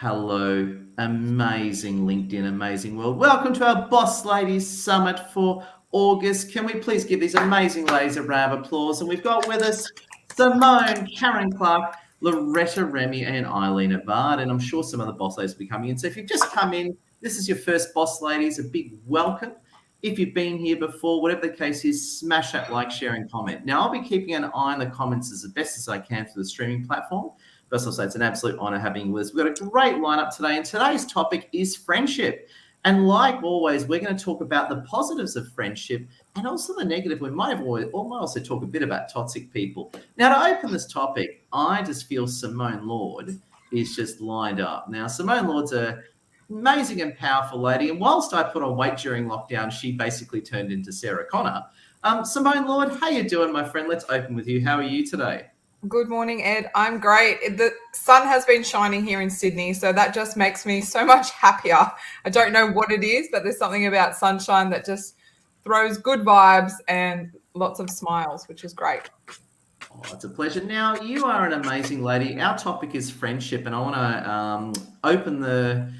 Hello, amazing LinkedIn, amazing world. Welcome to our Boss Ladies Summit for August. Can we please give these amazing ladies a round of applause? And we've got with us Simone, Karen Clark, Loretta Remy, and Eileen Avard. And I'm sure some other boss ladies will be coming in. So if you've just come in, this is your first Boss Ladies, a big welcome. If you've been here before, whatever the case is, smash that like, share, and comment. Now, I'll be keeping an eye on the comments as best as I can through the streaming platform. First, I'll say it's an absolute honour having you with us. We've got a great lineup today, and today's topic is friendship. And like always, we're going to talk about the positives of friendship and also the negative. We might also talk a bit about toxic people. Now, to open this topic, I just feel Simone Lord is just lined up. Now, Simone Lord's a amazing and powerful lady, and whilst I put on weight during lockdown, she basically turned into Sarah Connor. Simone Lord, how you doing, my friend? Let's open with you. How are you today? Good morning, Ed. I'm great. The sun has been shining here in Sydney, so that just makes me so much happier. I don't know what it is, but there's something about sunshine that just throws good vibes and lots of smiles, which is great. Oh, it's a pleasure. Now, you are an amazing lady. Our topic is friendship, and I want to open the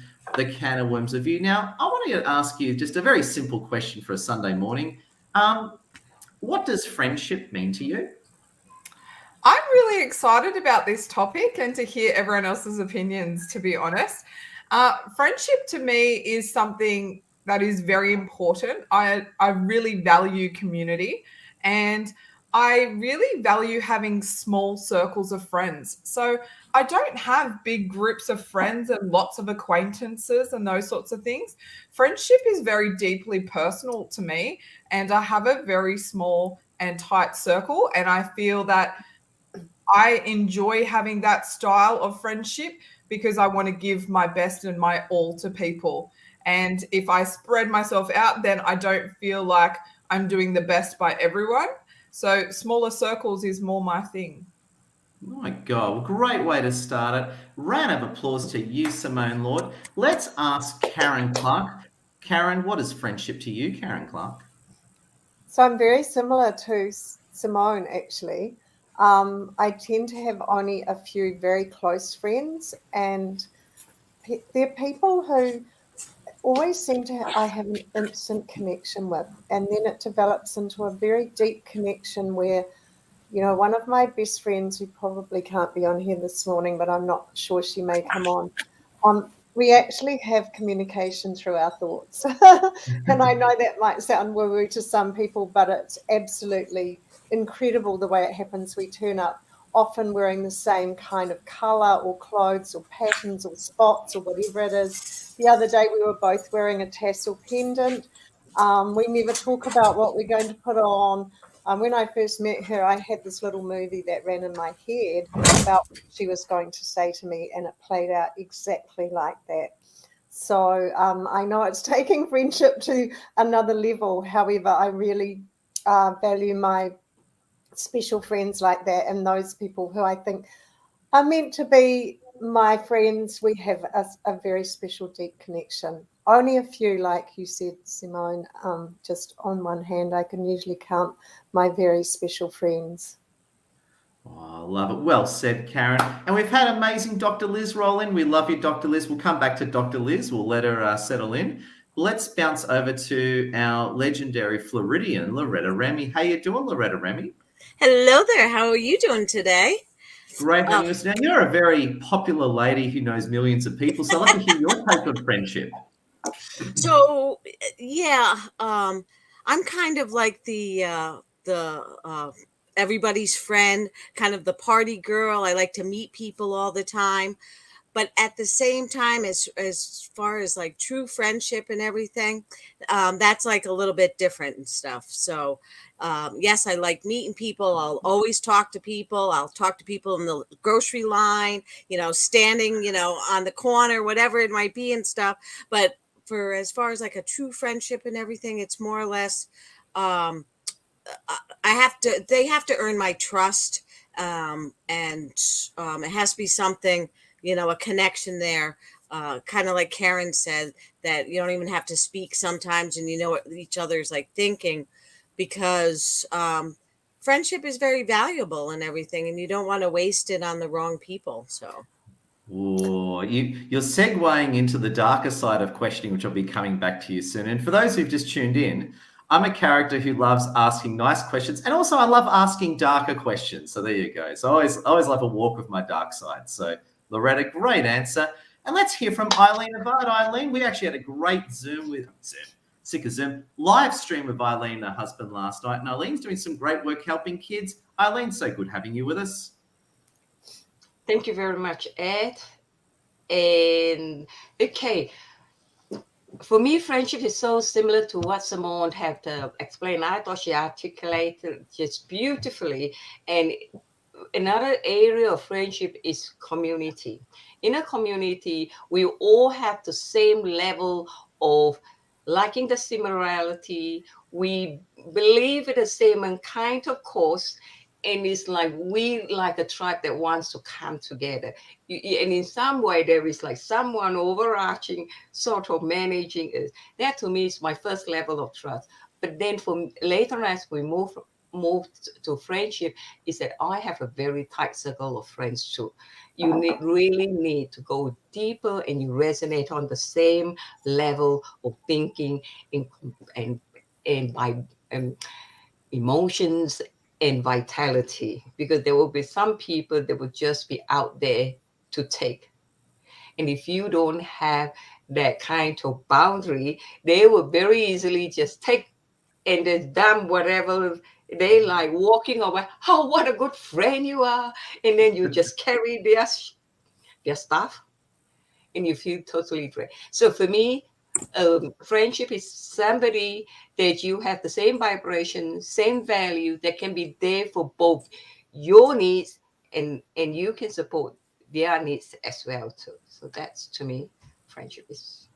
can of worms of you. Now, I want to ask you just a very simple question for a Sunday morning. What does friendship mean to you? I'm really excited about this topic and to hear everyone else's opinions, to be honest. Friendship to me is something that is very important. I really value community and I really value having small circles of friends. So I don't have big groups of friends and lots of acquaintances and those sorts of things. Friendship is very deeply personal to me, and I have a very small and tight circle. And I feel that I enjoy having that style of friendship because I want to give my best and my all to people. And if I spread myself out, then I don't feel like I'm doing the best by everyone. So smaller circles is more my thing. My God, well, great way to start it. Round of applause to you, Simone Lord. Let's ask Karen Clark. Karen, what is friendship to you, Karen Clark? So I'm very similar to Simone, actually. I tend to have only a few very close friends, and they're people who always seem to I have an instant connection with, and then it develops into a very deep connection where, one of my best friends who probably can't be on here this morning, but I'm not sure she may come on. We actually have communication through our thoughts. And I know that might sound woo-woo to some people, but it's absolutely incredible the way it happens. We turn up often wearing the same kind of colour or clothes or patterns or spots or whatever it is. The other day we were both wearing a tassel pendant. We never talk about what we're going to put on. When I first met her, I had this little movie that ran in my head about what she was going to say to me, and it played out exactly like that. So I know it's taking friendship to another level. However, I really value my special friends like that, and those people who I think are meant to be my friends. We have a very special, deep connection. Only a few, like you said, Simone, just on one hand, I can usually count my very special friends. Oh, I love it. Well said, Karen. And we've had amazing Dr. Liz roll in. We love you, Dr. Liz. We'll come back to Dr. Liz. We'll let her settle in. Let's bounce over to our legendary Floridian, Loretta Remy. How you doing, Loretta Remy? Hello there. How are you doing today? Great having us. Now, you're a very popular lady who knows millions of people, so I'd love to hear your take on friendship. So, yeah, I'm kind of like the everybody's friend, kind of the party girl. I like to meet people all the time, but at the same time, as far as like true friendship and everything, that's like a little bit different and stuff. So yes, I like meeting people. I'll always talk to people. I'll talk to people in the grocery line, standing, on the corner, whatever it might be and stuff. But for as far as like a true friendship and everything, it's more or less, um, they have to earn my trust. And it has to be something, a connection there. Kind of like Karen said, that you don't even have to speak sometimes, and you know what each other's like thinking, because friendship is very valuable and everything, and you don't want to waste it on the wrong people. So Oh, you're segueing into the darker side of questioning, which I'll be coming back to you soon. And for those who've just tuned in, I'm a character who loves asking nice questions, and also I love asking darker questions. So there you go. So I always love a walk with my dark side. So Loretta, great answer. And let's hear from Eileen Avard. Eileen, we actually had a great Zoom live stream with Eileen and her husband last night, and Eileen's doing some great work helping kids. Eileen, so good having you with us. Thank you very much, Ed. And okay, for me, friendship is so similar to what Simone had explained. I thought she articulated just beautifully. And another area of friendship is community. In a community, we all have the same level of liking the similarity. We believe in the same kind of cause. And it's like we like a tribe that wants to come together. And in some way, there is like someone overarching, sort of managing it. That to me is my first level of trust. But then from later as we move to friendship, is that I have a very tight circle of friends too. You really need to go deeper, and you resonate on the same level of thinking and by emotions and vitality, because there will be some people that will just be out there to take. And if you don't have that kind of boundary, they will very easily just take and just dump whatever they like, walking away. Oh, what a good friend you are. And then you just carry their stuff and you feel totally free. So for me, friendship is somebody that you have the same vibration, same value, that can be there for both your needs and you can support their needs as well too. So that's, to me, friendship is.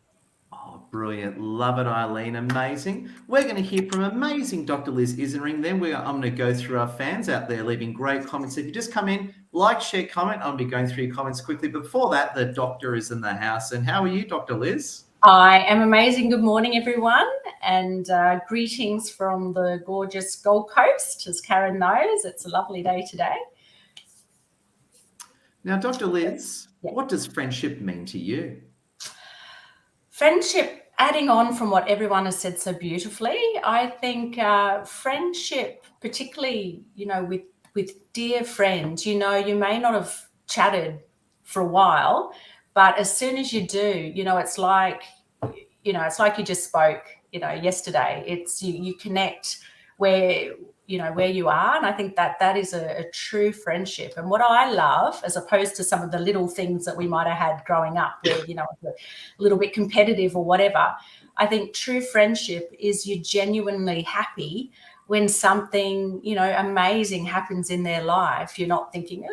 Oh, brilliant. Love it, Eileen. Amazing. We're going to hear from amazing Dr. Liz Isering. Then I'm going to go through our fans out there leaving great comments. If you just come in, like, share, comment, I'll be going through your comments quickly. Before that, the doctor is in the house. And how are you, Dr. Liz? I am amazing. Good morning, everyone, and greetings from the gorgeous Gold Coast. As Karen knows, it's a lovely day today. Now, Dr. Liz, Yeah. What does friendship mean to you? Friendship, adding on from what everyone has said so beautifully, I think friendship, particularly, with dear friends, you may not have chatted for a while, but as soon as you do, it's like you just spoke, yesterday. It's you connect where you are. And I think that is a true friendship. And what I love, as opposed to some of the little things that we might have had growing up where, it's a little bit competitive or whatever, I think true friendship is you're genuinely happy when something, amazing happens in their life. You're not thinking,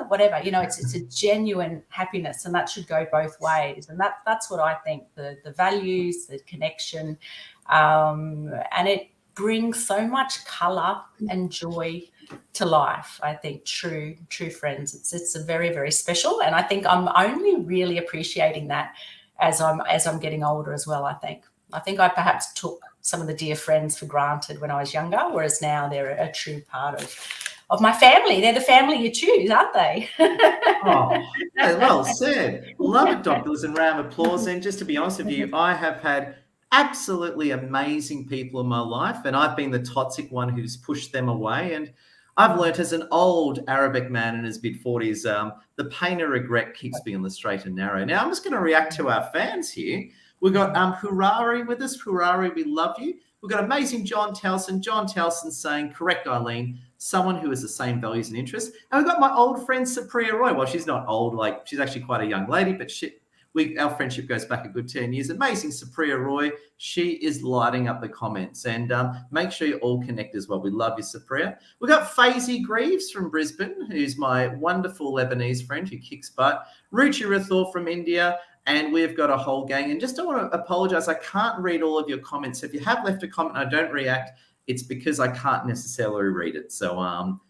whatever, it's a genuine happiness, and that should go both ways. And that's what I think, the values, the connection, and it brings so much color and joy to life. I think true friends, it's a very, very special. And I think I'm only really appreciating that as I'm getting older as well. I think I perhaps took some of the dear friends for granted when I was younger, whereas now they're a true part of my family. They're the family you choose, aren't they? Oh, yeah, well said. Love it, Dr. Liz, and round of applause. And just to be honest with you, I have had absolutely amazing people in my life, and I've been the toxic one who's pushed them away. And I've learnt as an old Arabic man in his mid-40s, the pain of regret keeps me on the straight and narrow. Now, I'm just going to react to our fans here. We've got Hurari with us. Hurari, we love you. We've got amazing John Towson. John Towson saying, correct, Eileen, someone who has the same values and interests. And we've got my old friend, Supriya Roy. Well, she's not old, she's actually quite a young lady, but our friendship goes back a good 10 years. Amazing Supriya Roy. She is lighting up the comments. And make sure you all connect as well. We love you, Supriya. We've got Faizy Greaves from Brisbane, who's my wonderful Lebanese friend who kicks butt. Ruchi Rathor from India. And we've got a whole gang. And just I want to apologize, I can't read all of your comments. So if you have left a comment and I don't react, it's because I can't necessarily read it. So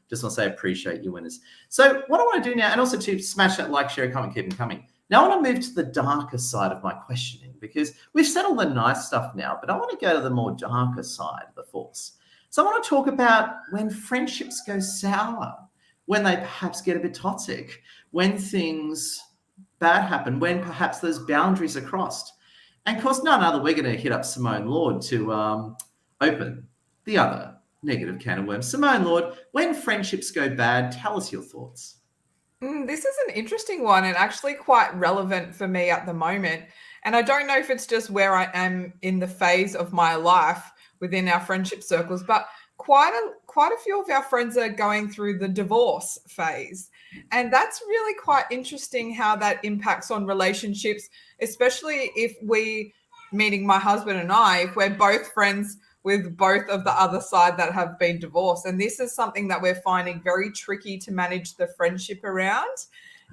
just want to say I appreciate you, winners. So what I want to do now, and also to smash that like, share, comment, keep them coming. Now I want to move to the darker side of my questioning, because we've said all the nice stuff now, but I want to go to the more darker side of the force. So I want to talk about when friendships go sour, when they perhaps get a bit toxic, when things bad happen, when perhaps those boundaries are crossed. And of course, none other, we're going to hit up Simone Lord to open the other negative can of worms. Simone Lord, when friendships go bad, tell us your thoughts. This is an interesting one and actually quite relevant for me at the moment. And I don't know if it's just where I am in the phase of my life within our friendship circles, but quite a few of our friends are going through the divorce phase. And that's really quite interesting how that impacts on relationships, especially if we, meaning my husband and I, if we're both friends with both of the other side that have been divorced. And this is something that we're finding very tricky to manage the friendship around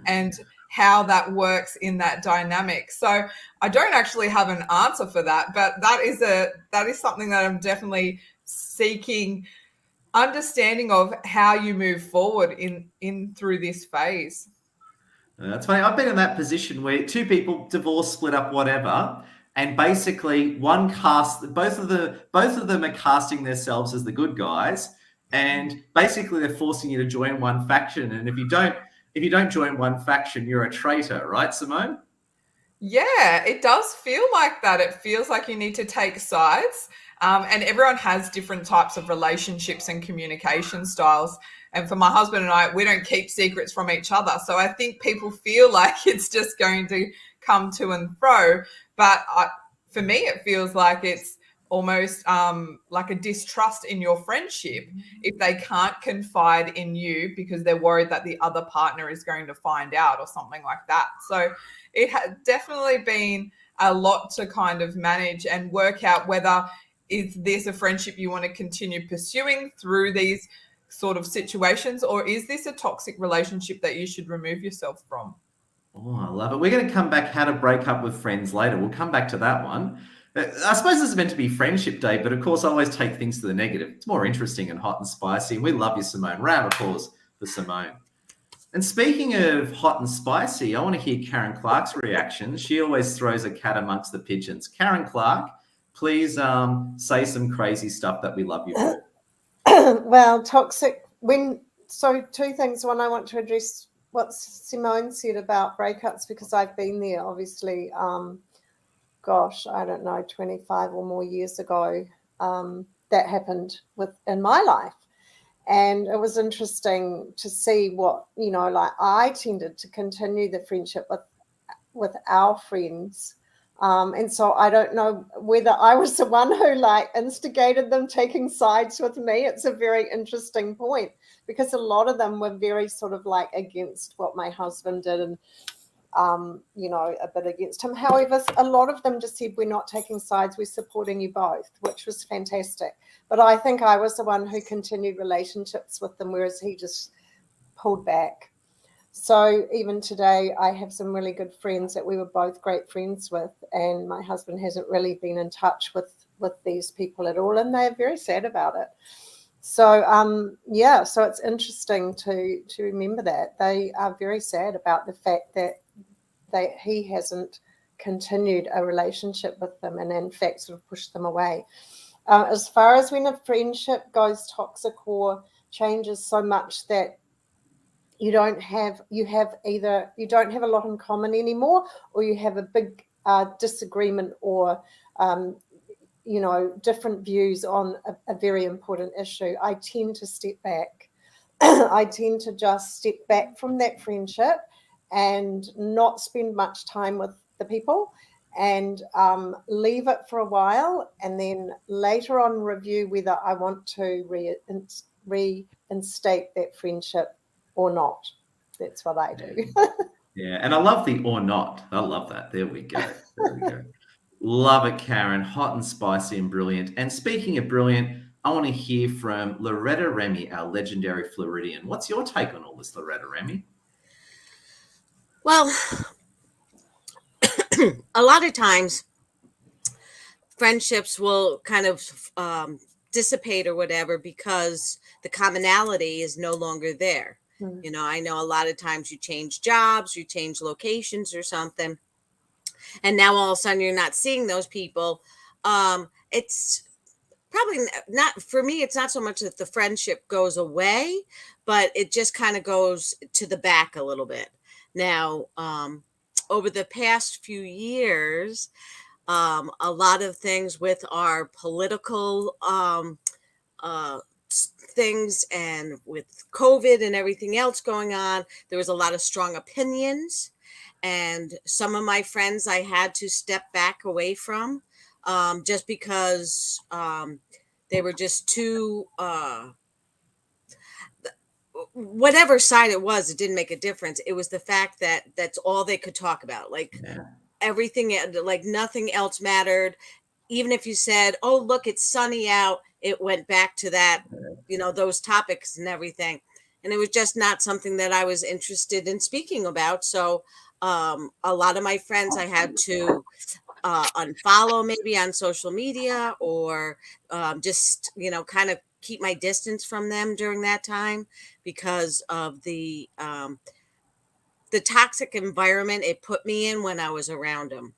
and how that works in that dynamic. So I don't actually have an answer for that, but that is something that I'm definitely seeking understanding of how you move forward in through this phase. That's funny. I've been in that position where two people divorce, split up, whatever, and basically both of them are casting themselves as the good guys, and basically they're forcing you to join one faction. And if you don't join one faction, you're a traitor, right, Simone? Yeah, it does feel like that. It feels like you need to take sides. And everyone has different types of relationships and communication styles. And for my husband and I, we don't keep secrets from each other. So I think people feel like it's just going to come to and fro. But for me, it feels like it's almost like a distrust in your friendship if they can't confide in you because they're worried that the other partner is going to find out or something like that. So it has definitely been a lot to kind of manage and work out whether is this a friendship you want to continue pursuing through these sort of situations, or is this a toxic relationship that you should remove yourself from? Oh, I love it. We're going to come back how to break up with friends later. We'll come back to that one. I suppose this is meant to be Friendship Day, but of course I always take things to the negative. It's more interesting and hot and spicy. And we love you, Simone. Round of applause for Simone. And speaking of hot and spicy, I want to hear Karen Clark's reaction. She always throws a cat amongst the pigeons. Karen Clark, please say some crazy stuff that we love you for. Well, toxic. Two things. One, I want to address what Simone said about breakups, because I've been there, obviously. I don't know, 25 or more years ago, that happened in my life. And it was interesting to see what, like I tended to continue the friendship with our friends. And so I don't know whether I was the one who instigated them taking sides with me. It's a very interesting point, because a lot of them were very sort of against what my husband did and, a bit against him. However, a lot of them just said, we're not taking sides, we're supporting you both, which was fantastic. But I think I was the one who continued relationships with them, whereas he just pulled back. So even today, I have some really good friends that we were both great friends with, and my husband hasn't really been in touch with these people at all, and they're very sad about it. So, so it's interesting to remember that. They are very sad about the fact that he hasn't continued a relationship with them and in fact sort of pushed them away. As far as when a friendship goes toxic or changes so much that you don't have a lot in common anymore, or you have a big disagreement or different views on a very important issue, I tend to step back. I tend to just step back from that friendship and not spend much time with the people, and leave it for a while, and then later on review whether I want to reinstate that friendship or not. That's what I do. Yeah, and I love the or not. I love that. There we go. Love it, Karen. Hot and spicy and brilliant. And speaking of brilliant, I want to hear from Loretta Remy, our legendary Floridian. What's your take on all this, Loretta Remy? Well, a lot of times friendships will kind of dissipate or whatever because the commonality is no longer there. Mm-hmm. I know a lot of times you change jobs, you change locations or something, and now all of a sudden you're not seeing those people. It's probably not, for me, it's not so much that the friendship goes away, but it just kind of goes to the back a little bit. Now, over the past few years, a lot of things with our political things and with COVID and everything else going on, there was a lot of strong opinions. And some of my friends I had to step back away from just because they were just too, whatever side it was, it didn't make a difference. It was the fact that that's all they could talk about. Like everything, like nothing else mattered. Even if you said, oh, look, it's sunny out, it went back to that, those topics and everything. And it was just not something that I was interested in speaking about. So a lot of my friends I had to unfollow maybe on social media or just, kind of keep my distance from them during that time because of the toxic environment it put me in when I was around them.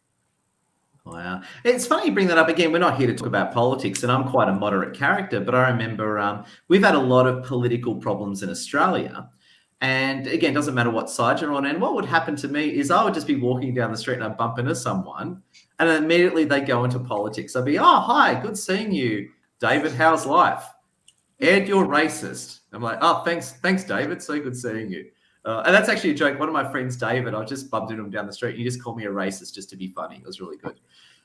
Wow. It's funny you bring that up again. We're not here to talk about politics, and I'm quite a moderate character, but I remember we've had a lot of political problems in Australia. And again, it doesn't matter what side you're on. And what would happen to me is I would just be walking down the street and I'd bump into someone, and then immediately they go into politics. I'd be, oh, hi, good seeing you. David, how's life? Ed, you're racist. I'm like, oh, thanks, David. So good seeing you. And that's actually a joke. One of my friends, David, I just bumped into him down the street. He just called me a racist just to be funny. It was really good.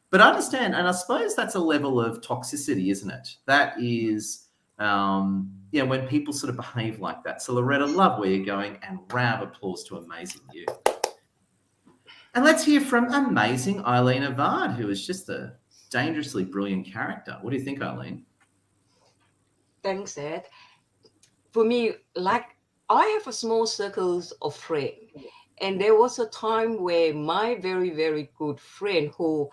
But I understand, and I suppose that's a level of toxicity, isn't it? That is, when people sort of behave like that. So Loretta, love where you're going, and round of applause to amazing you. And let's hear from amazing Eileen Avad, who is just a dangerously brilliant character. What do you think, Eileen? Thanks, Ed. For me, I have a small circles of friends, and there was a time where my very, very good friend who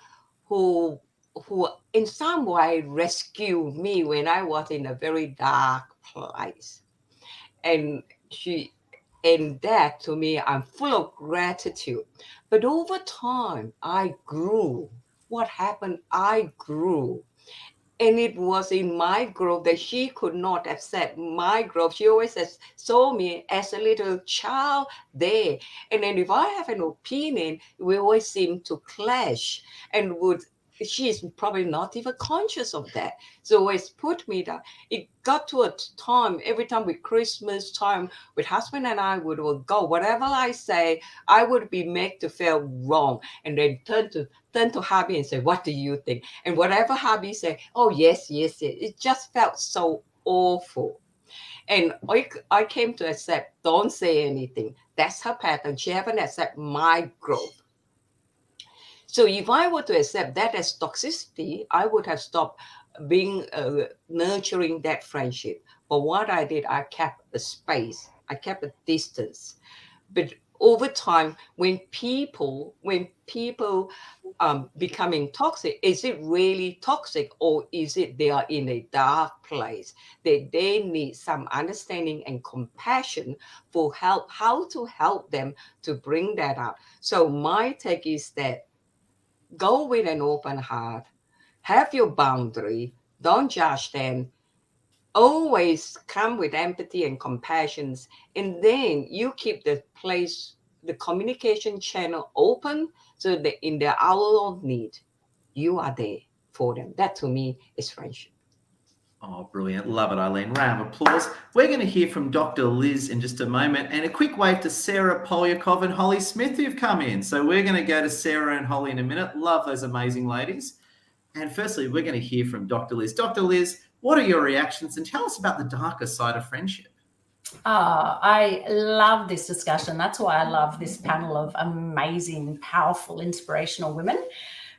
in some way rescued me when I was in a very dark place. And that to me, I'm full of gratitude. But over time, I grew. What happened? I grew. And it was in my growth that she could not accept my growth. She always saw me as a little child there. And then if I have an opinion, we always seem to clash and she's probably not even conscious of that. So it's put me down. It got to a time, every time with Christmas time, with husband and I would go, whatever I say, I would be made to feel wrong. And then turn to hubby and say, what do you think? And whatever hubby say, oh, yes. It just felt so awful. And I came to accept, don't say anything. That's her pattern. She haven't accepted my growth. So if I were to accept that as toxicity, I would have stopped being nurturing that friendship. But what I did, I kept a space. I kept a distance. But over time, when people becoming toxic, is it really toxic, or is it they are in a dark place that they need some understanding and compassion for how to help them to bring that out? So my take is that go with an open heart, have your boundary, don't judge them, always come with empathy and compassion, and then you keep the communication channel open so that in their hour of need, you are there for them. That to me is friendship. Oh, brilliant. Love it, Eileen. Round of applause. We're going to hear from Dr. Liz in just a moment, and a quick wave to Sarah Polyakov and Holly Smith who've come in. So we're going to go to Sarah and Holly in a minute. Love those amazing ladies. And firstly, we're going to hear from Dr. Liz. Dr. Liz, what are your reactions, and tell us about the darker side of friendship? I love this discussion. That's why I love this panel of amazing, powerful, inspirational women,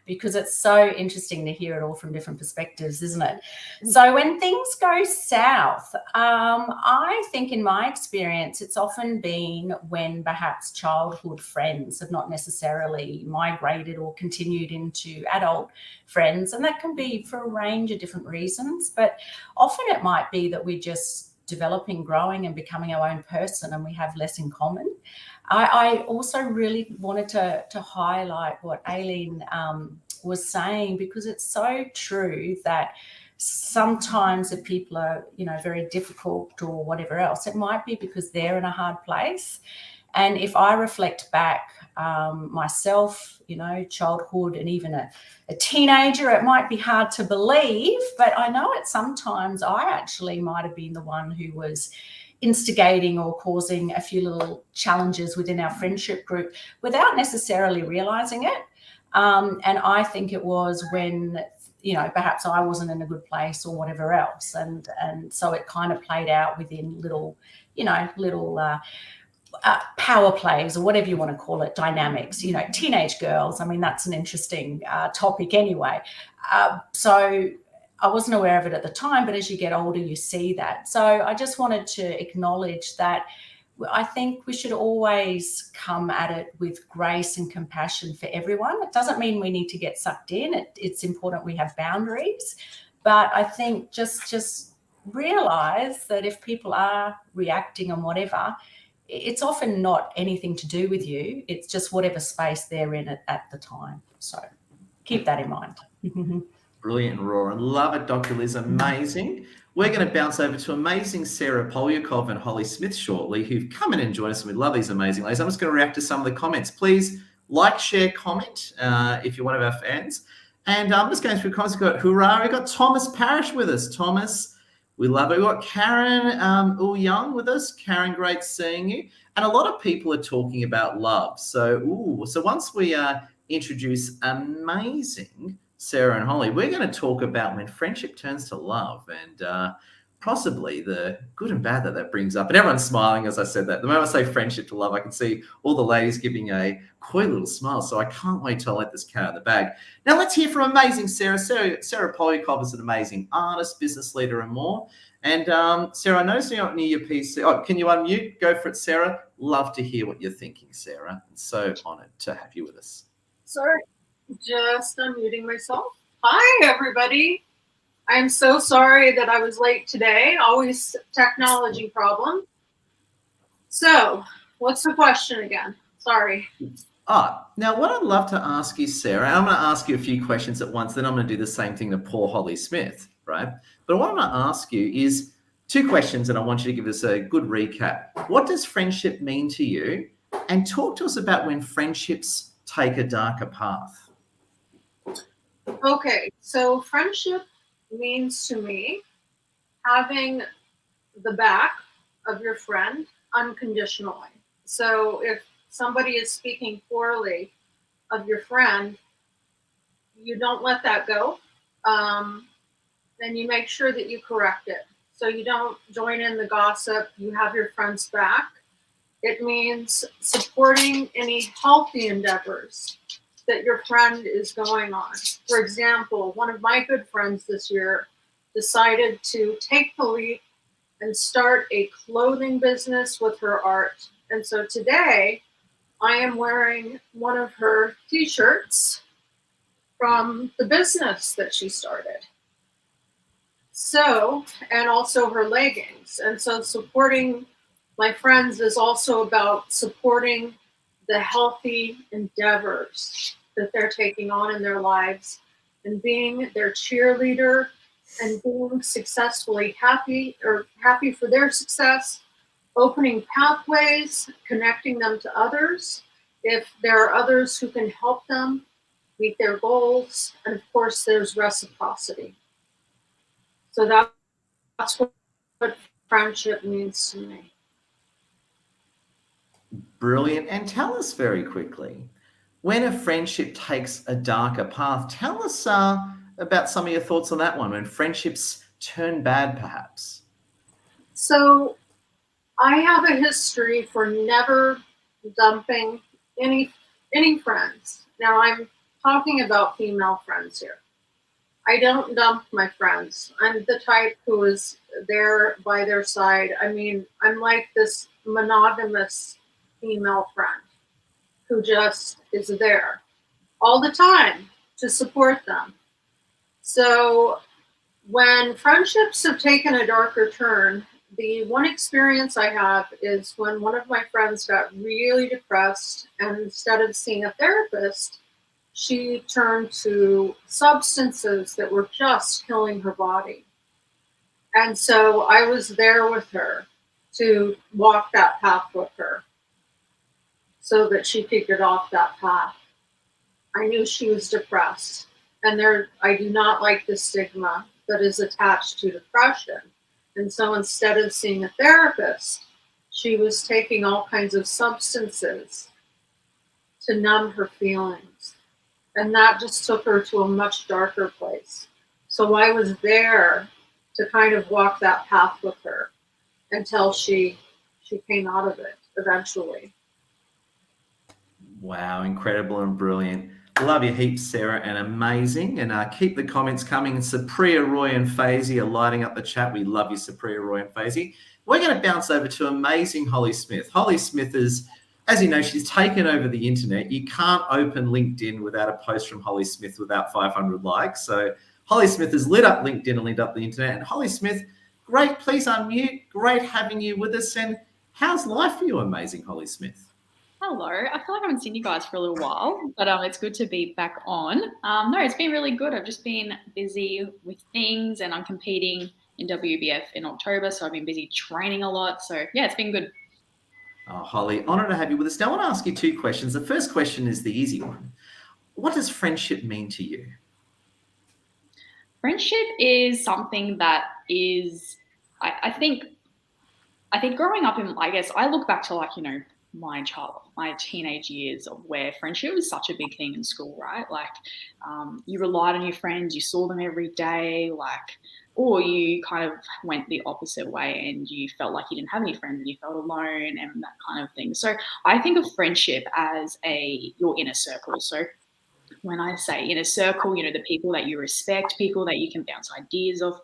because it's so interesting to hear it all from different perspectives, isn't it? So when things go south, I think in my experience, it's often been when perhaps childhood friends have not necessarily migrated or continued into adult friends. And that can be for a range of different reasons, but often it might be that we're just developing, growing and becoming our own person, and we have less in common. I also really wanted to highlight what Aileen was saying, because it's so true that sometimes if people are, very difficult or whatever else, it might be because they're in a hard place. And if I reflect back myself, childhood and even a teenager. It might be hard to believe, but I know it sometimes I actually might have been the one who was instigating or causing a few little challenges within our friendship group without necessarily realizing it. And I think it was when, perhaps I wasn't in a good place or whatever else. And so it kind of played out within little power plays, or whatever you want to call it, dynamics, teenage girls. I mean, that's an interesting topic anyway. So I wasn't aware of it at the time, but as you get older, you see that. So I just wanted to acknowledge that I think we should always come at it with grace and compassion for everyone. It doesn't mean we need to get sucked in. It's important we have boundaries. But I think just realize that if people are reacting and whatever, it's often not anything to do with you. It's just whatever space they're in at the time. So keep that in mind. Brilliant, Roar. Love it, Dr. Liz. Amazing. We're going to bounce over to amazing Sarah Polyakov and Holly Smith shortly, who've come in and joined us. And we love these amazing ladies. I'm just going to react to some of the comments. Please like, share, comment if you're one of our fans. And I'm just going through comments. We've got Hurrah. We've got Thomas Parrish with us. Thomas, we love it. We've got Karen Young with us. Karen, great seeing you. And a lot of people are talking about love. So once we introduce amazing Sarah and Holly, we're going to talk about when friendship turns to love and possibly the good and bad that brings up. And everyone's smiling as I said that. The moment I say friendship to love, I can see all the ladies giving a coy little smile. So I can't wait till I let this cat out of the bag. Now let's hear from amazing Sarah. Sarah Polyakov is an amazing artist, business leader and more. And Sarah, I noticed you're not near your PC. Oh, can you unmute? Go for it, Sarah. Love to hear what you're thinking, Sarah. I'm so honoured to have you with us. Sorry, just unmuting myself. Hi, everybody. I'm so sorry that I was late today. Always technology problem. So, what's the question again? Sorry. Now what I'd love to ask you, Sarah, and I'm going to ask you a few questions at once, then I'm going to do the same thing to poor Holly Smith, right? But what I'm going to ask you is 2 questions, and I want you to give us a good recap. What does friendship mean to you? And talk to us about when friendships take a darker path. Okay, so friendship means to me having the back of your friend unconditionally. So if somebody is speaking poorly of your friend, you don't let that go. Then you make sure that you correct it. So you don't join in the gossip, you have your friend's back. It means supporting any healthy endeavors that your friend is going on. For example, one of my good friends this year decided to take the leap and start a clothing business with her art. And so today I am wearing one of her t-shirts from the business that she started. So, and also her leggings. And so supporting my friends is also about supporting the healthy endeavors that they're taking on in their lives and being their cheerleader and being successfully happy for their success, opening pathways, connecting them to others. If there are others who can help them meet their goals, and of course there's reciprocity. So that's what friendship means to me. Brilliant. And tell us very quickly, when a friendship takes a darker path, tell us about some of your thoughts on that one, when friendships turn bad, perhaps. So I have a history for never dumping any friends. Now I'm talking about female friends here. I don't dump my friends. I'm the type who is there by their side. I mean, I'm like this monogamous female friend who just is there all the time to support them. So when friendships have taken a darker turn, the one experience I have is when one of my friends got really depressed, and instead of seeing a therapist, she turned to substances that were just killing her body. And so I was there with her to walk that path with her. so that she could get off that path. I knew she was depressed, and I do not like the stigma that is attached to depression. And so instead of seeing a therapist, she was taking all kinds of substances to numb her feelings. And that just took her to a much darker place. So I was there to kind of walk that path with her until she came out of it eventually. Wow, incredible and brilliant. Love you heaps, Sarah, and amazing. And keep the comments coming. Supriya, Roy, and Faisy are lighting up the chat. We love you, Supriya, Roy, and Faisy. We're going to bounce over to amazing Holly Smith. Holly Smith is, as you know, she's taken over the internet. You can't open LinkedIn without a post from Holly Smith without 500 likes. So Holly Smith has lit up LinkedIn and lit up the internet. And Holly Smith, great. Please unmute. Great having you with us. And how's life for you, amazing Holly Smith? Hello. I feel like I haven't seen you guys for a little while, but it's good to be back on. No, it's been really good. I've just been busy with things, and I'm competing in WBF in October, so I've been busy training a lot. So yeah, it's been good. Oh, Holly, honoured to have you with us. Now, I want to ask you two questions. The first question is the easy one. What does friendship mean to you? Friendship is something that is, I think growing up in, I guess, I look back to my teenage years of where friendship was such a big thing in school, right? Like you relied on your friends, you saw them every day, or you kind of went the opposite way and you felt like you didn't have any friends and you felt alone and that kind of thing. So I think of friendship as your inner circle. So when I say inner circle, the people that you respect, people that you can bounce ideas off,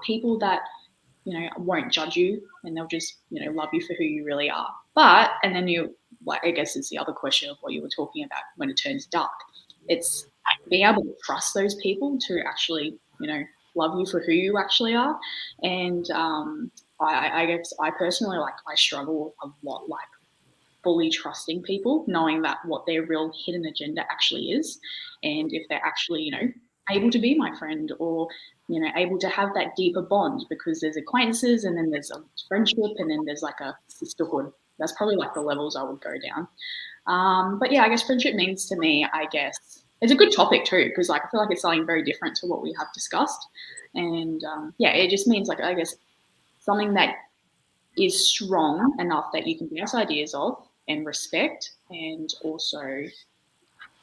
people that, won't judge you and they'll just, love you for who you really are. But, and then I guess it's the other question of what you were talking about when it turns dark. It's being able to trust those people to actually, love you for who you actually are. And I guess I personally, I struggle a lot, fully trusting people, knowing that what their real hidden agenda actually is. And if they're actually, able to be my friend or, able to have that deeper bond, because there's acquaintances and then there's a friendship and then there's a sisterhood. That's probably the levels I would go down. But yeah, I guess friendship means to me, I guess, it's a good topic too, because I feel like it's something very different to what we have discussed. And yeah, it just means I guess something that is strong enough that you can bounce ideas of and respect and also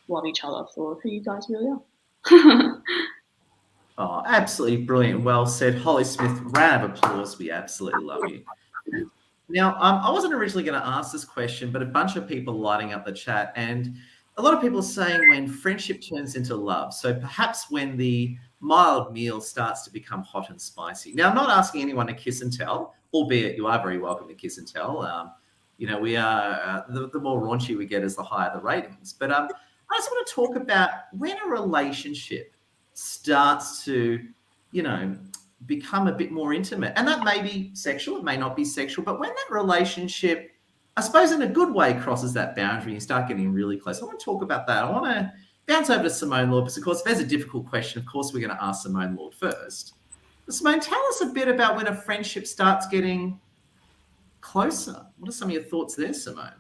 love each other for who you guys really are. Oh, absolutely brilliant. Well said. Holly Smith, round of applause. We absolutely love you. Now, I wasn't originally going to ask this question, but a bunch of people lighting up the chat, and a lot of people are saying when friendship turns into love. So perhaps when the mild meal starts to become hot and spicy. Now, I'm not asking anyone to kiss and tell, albeit you are very welcome to kiss and tell. We are, the more raunchy we get is the higher the ratings. But I just want to talk about when a relationship starts to, become a bit more intimate. And that may be sexual, it may not be sexual, but when that relationship, I suppose in a good way, crosses that boundary and you start getting really close. I want to talk about that. I want to bounce over to Simone Lord, because of course, if there's a difficult question, of course, we're going to ask Simone Lord first. But Simone, tell us a bit about when a friendship starts getting closer. What are some of your thoughts there, Simone?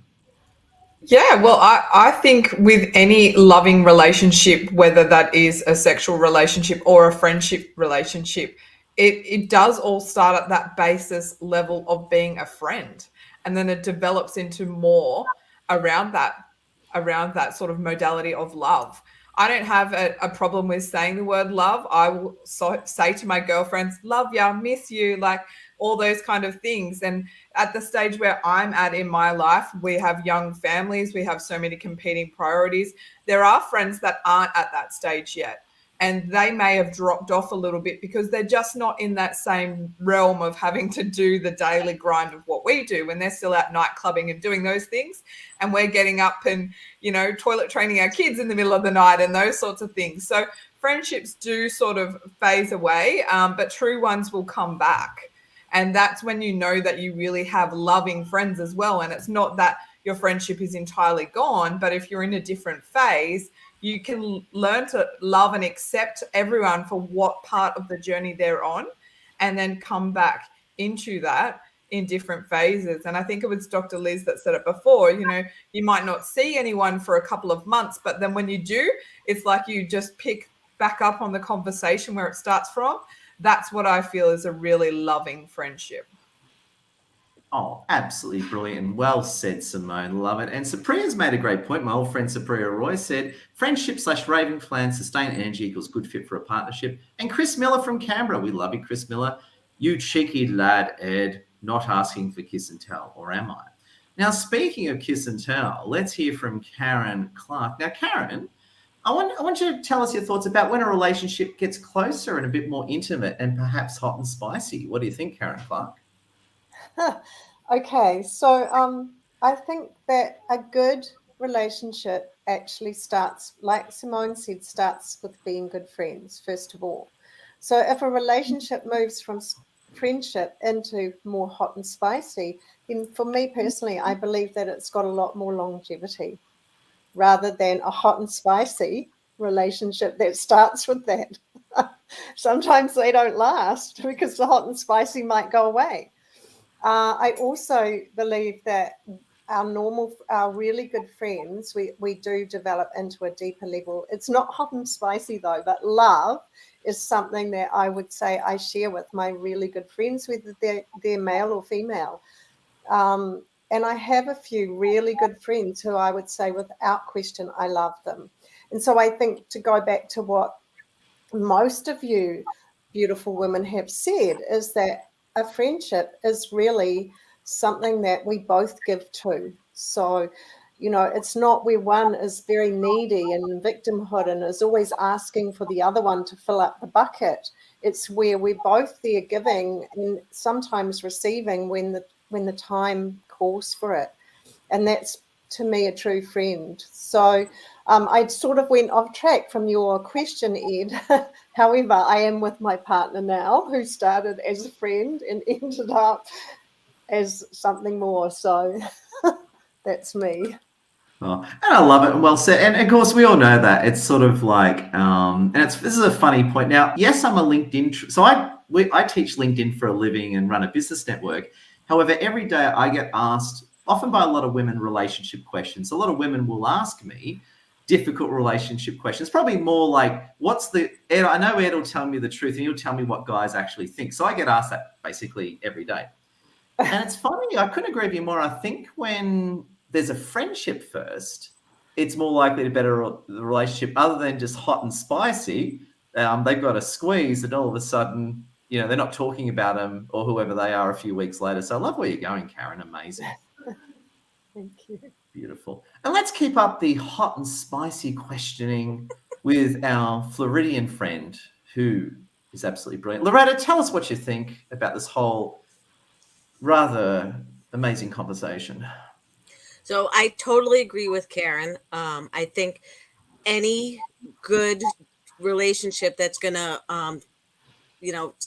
Yeah, well, I think with any loving relationship, whether that is a sexual relationship or a friendship relationship, it does all start at that basis level of being a friend. And then it develops into more around that sort of modality of love. I don't have a problem with saying the word love. I will say to my girlfriends, love ya, miss you, all those kind of things. And at the stage where I'm at in my life, we have young families, we have so many competing priorities. There are friends that aren't at that stage yet. And they may have dropped off a little bit because they're just not in that same realm of having to do the daily grind of what we do when they're still out night clubbing and doing those things. And we're getting up and, toilet training our kids in the middle of the night and those sorts of things. So friendships do sort of phase away, but true ones will come back. And that's when you know that you really have loving friends as well. And it's not that your friendship is entirely gone, but if you're in a different phase, you can learn to love and accept everyone for what part of the journey they're on, and then come back into that in different phases. And I think it was Dr. Liz that said it before, you know, you might not see anyone for a couple of months, but then when you do, it's like you just pick back up on the conversation where it starts from. That's what I feel is a really loving friendship. Oh, absolutely brilliant. Well said, Simone. Love it. And Supriya's made a great point. My old friend Supriya Roy said, friendship/raving plan, sustained energy equals good fit for a partnership. And Chris Miller from Canberra. We love you, Chris Miller. You cheeky lad, Ed, not asking for kiss and tell, or am I? Now, speaking of kiss and tell, let's hear from Karen Clark. Now, Karen, I want you to tell us your thoughts about when a relationship gets closer and a bit more intimate and perhaps hot and spicy. What do you think, Karen Clark? Okay, so I think that a good relationship actually starts, like Simone said, starts with being good friends, first of all. So if a relationship moves from friendship into more hot and spicy, then for me personally, I believe that it's got a lot more longevity rather than a hot and spicy relationship that starts with that. Sometimes they don't last because the hot and spicy might go away. I also believe that our really good friends, we do develop into a deeper level. It's not hot and spicy though, but love is something that I would say I share with my really good friends, whether they're male or female. And I have a few really good friends who I would say without question, I love them. And so I think to go back to what most of you beautiful women have said is that a friendship is really something that we both give to. So, you know, it's not where one is very needy and victimhood and is always asking for the other one to fill up the bucket. It's where we're both there giving and sometimes receiving when the time calls for it. And that's, to me, a true friend. So I sort of went off track from your question, Ed. However, I am with my partner now, who started as a friend and ended up as something more. So that's me. Oh, and I love it. Well said. And of course, we all know that it's sort of like, and this is a funny point. Now, yes, I'm a LinkedIn. So I teach LinkedIn for a living and run a business network. However, every day I get asked, often by a lot of women, relationship questions. A lot of women will ask me difficult relationship questions, probably more like, Ed, I know Ed will tell me the truth and he'll tell me what guys actually think. So I get asked that basically every day. And it's funny, I couldn't agree with you more. I think when there's a friendship first, it's more likely to better the relationship other than just hot and spicy. They've got a squeeze and all of a sudden, you know, they're not talking about them or whoever they are a few weeks later. So I love where you're going, Karen. Amazing. Thank you. Beautiful. And let's keep up the hot and spicy questioning with our Floridian friend, who is absolutely brilliant. Loretta, tell us what you think about this whole rather amazing conversation. So I totally agree with Karen. I think any good relationship that's going to,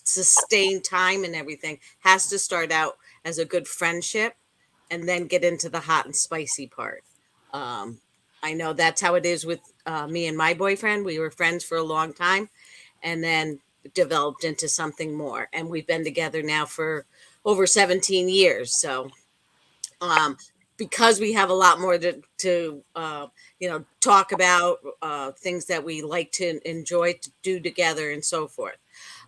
sustain time and everything has to start out as a good friendship and then get into the hot and spicy part. I know that's how it is with me and my boyfriend. We were friends for a long time and then developed into something more. And we've been together now for over 17 years. So because we have a lot more to talk about, things that we like to enjoy to do together and so forth.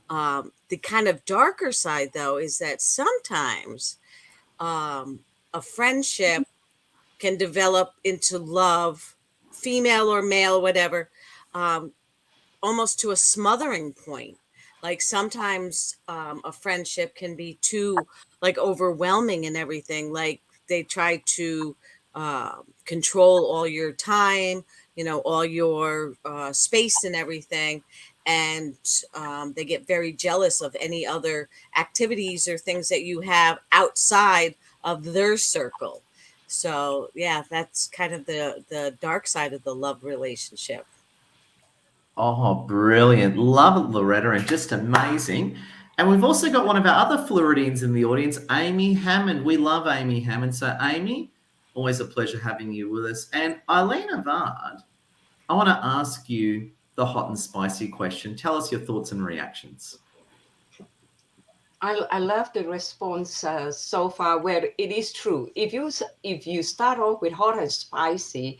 The kind of darker side, though, is that sometimes a friendship can develop into love, female or male, whatever, almost to a smothering point. Like sometimes a friendship can be too overwhelming and everything. Like they try to control all your time, all your space and everything. And they get very jealous of any other activities or things that you have outside of their circle. So, yeah, that's kind of the dark side of the love relationship. Oh, brilliant. Love it, Loretta, and just amazing. And we've also got one of our other Floridians in the audience, Amy Hammond. We love Amy Hammond. So, Amy, always a pleasure having you with us. And Eileen Avard, I want to ask you the hot and spicy question. Tell us your thoughts and reactions. I love the response so far, where it is true. If you start off with hot and spicy,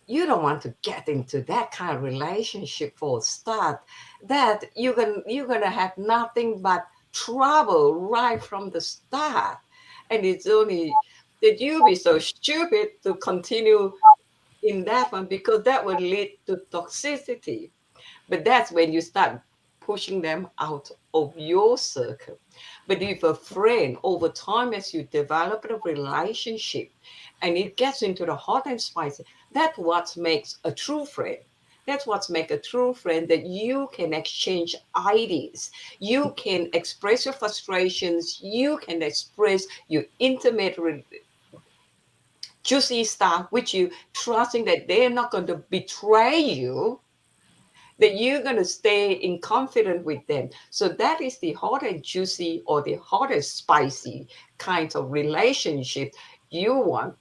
you don't want to get into that kind of relationship for a start. That you're gonna have nothing but trouble right from the start, and it's only that you be so stupid to continue in that one, because that would lead to toxicity. But that's when you start pushing them out of your circle. But if a friend, over time, as you develop a relationship and it gets into the hot and spicy, that's what makes a true friend. That's what makes a true friend, that you can exchange ideas. You can express your frustrations. You can express your intimate, juicy stuff, which you trusting that they're not going to betray you, that you're going to stay in confidence with them. So that is the hot and juicy, or the hot and spicy kind of relationship you want.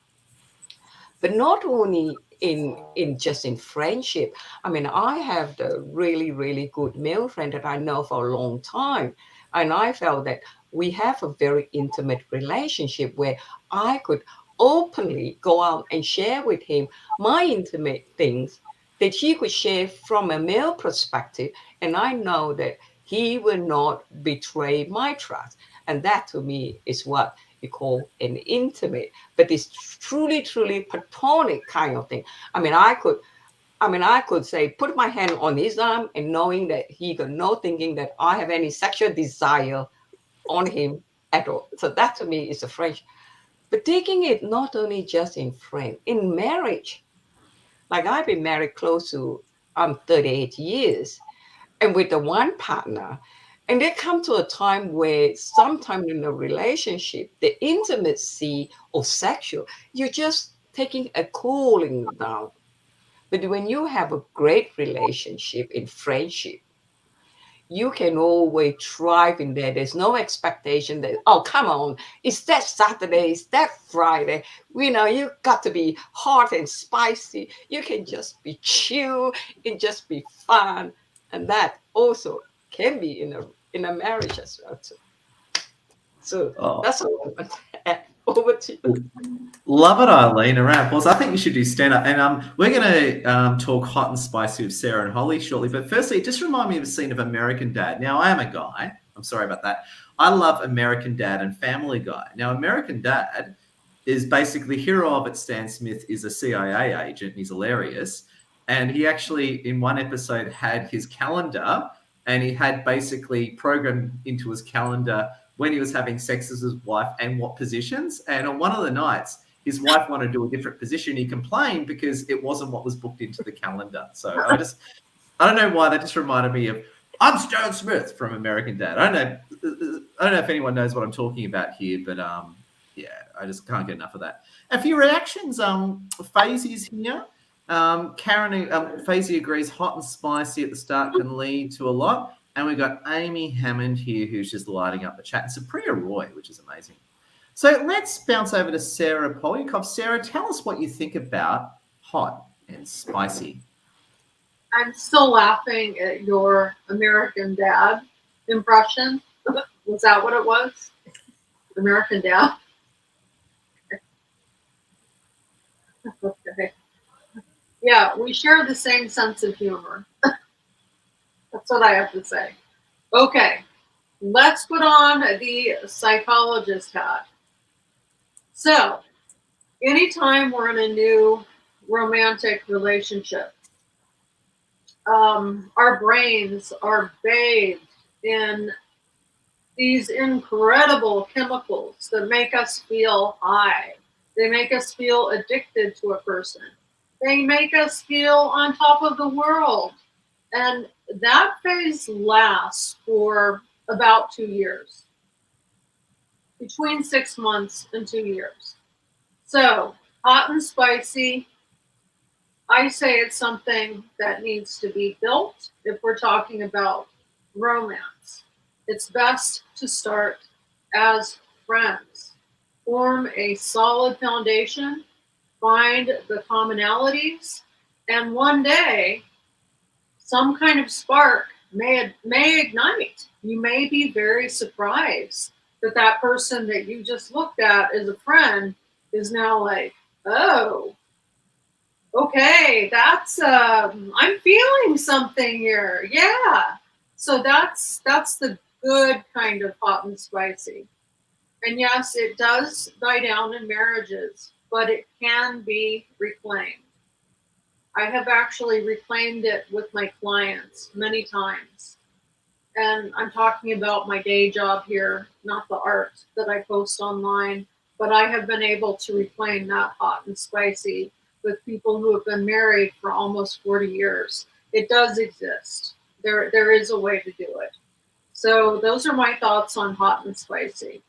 But not only in just in friendship. I mean, I have the really, really good male friend that I know for a long time. And I felt that we have a very intimate relationship where I could openly go out and share with him my intimate things that he could share from a male perspective. And I know that he will not betray my trust. And that to me is what we call an intimate, but it's truly, truly platonic kind of thing. I mean, I could say, put my hand on his arm and knowing that he got no thinking that I have any sexual desire on him at all. So that to me is a friendship. But taking it not only just in friend, in marriage. Like I've been married close to 38 years, and with the one partner, and there come to a time where sometime in a relationship, the intimacy or sexual, you're just taking a cooling down. But when you have a great relationship in friendship, you can always thrive in there. There's no expectation that, oh, come on, it's that Saturday, it's that Friday. You got to be hot and spicy. You can just be chill and just be fun. And that also can be in a marriage as well too. So that's all. Over to you. Love it, Eileen. A round of applause. I think you should do stand up. And we're going to talk hot and spicy with Sarah and Holly shortly. But firstly, just remind me of a scene of American Dad. Now, I am a guy. I'm sorry about that. I love American Dad and Family Guy. Now, American Dad is basically hero of it. Stan Smith is a CIA agent. He's hilarious. And he actually, in one episode, had his calendar, and he had basically programmed into his calendar when he was having sex with his wife and what positions. And on one of the nights, his wife wanted to do a different position. He complained because it wasn't what was booked into the calendar. So I don't know why, that just reminded me of, I'm Stan Smith from American Dad. I don't know if anyone knows what I'm talking about here, but yeah, I just can't get enough of that. A few reactions. Faisey's here. Karen, Faisey agrees hot and spicy at the start can lead to a lot. And we've got Amy Hammond here, who's just lighting up the chat. And Supriya Roy, which is amazing. So let's bounce over to Sarah Polyakov. Sarah, tell us what you think about hot and spicy. I'm still laughing at your American Dad impression. Was that what it was? American Dad? Okay. Yeah, we share the same sense of humor. That's what I have to say. Okay, let's put on the psychologist hat. So, anytime we're in a new romantic relationship, our brains are bathed in these incredible chemicals that make us feel high. They make us feel addicted to a person. They make us feel on top of the world. And that phase lasts for about 2 years, between 6 months and 2 years. So hot and spicy, I say it's something that needs to be built if we're talking about romance. It's best to start as friends. Form a solid foundation, find the commonalities, and one day some kind of spark may ignite. You may be very surprised that that person that you just looked at as a friend is now like, oh, okay, that's I'm feeling something here. Yeah. So that's the good kind of hot and spicy. And yes, it does die down in marriages, but it can be reclaimed. I have actually reclaimed it with my clients many times. And I'm talking about my day job here, not the art that I post online, but I have been able to reclaim that hot and spicy with people who have been married for almost 40 years. It does exist. There is a way to do it. So those are my thoughts on hot and spicy.